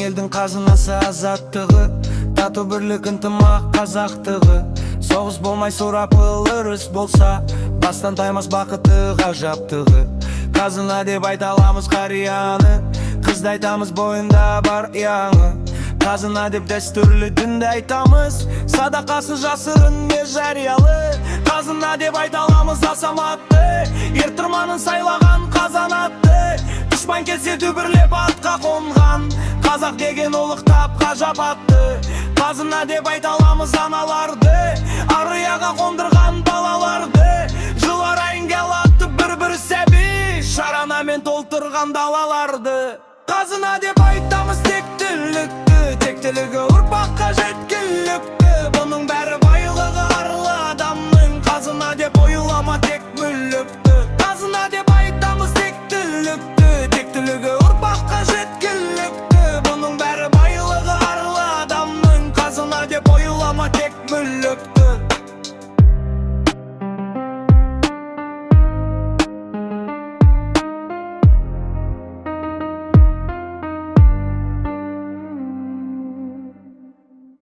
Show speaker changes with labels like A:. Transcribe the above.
A: елдің қазынасы азаттығы, тату бірлік ынтымақ қазақтығы. Соғыс болмай сұрапыл ырыс болса, бастан таймас бақыты ғажаптығы. Қазына деп айта аламыз қарияны, қызды айтамыз бойында бар яңы. Қазына деп дәстүрлі дінді айтамыз, садақасы жасырын не жариялы. Қазына деп айта аламыз асаматты, ертұрманын сайлаған қазанатты. Дұшпан келсе дүбірлеп атқа қонған, қазақ деген ұлықтап ғажап атты. Қазына деп айта аламыз аналарды, арияға қондырған балаларды. Жыл арайын келатты бір-бір сәби, шаранамен толтырған далаларды. Қазына деп айтамыз тектілікті, тектілігі ұрпаққа жеткілікті. Бұның бәрі байлығы арлы адамның, қазына деп ойлама тек мүлікті. Қазына деп айтамыз тектілікті, тектілігі ұрпаққа жеткілікті. Бұның бәрі байлығы арлы адамның, қазына деп ойлама тек мүлікті.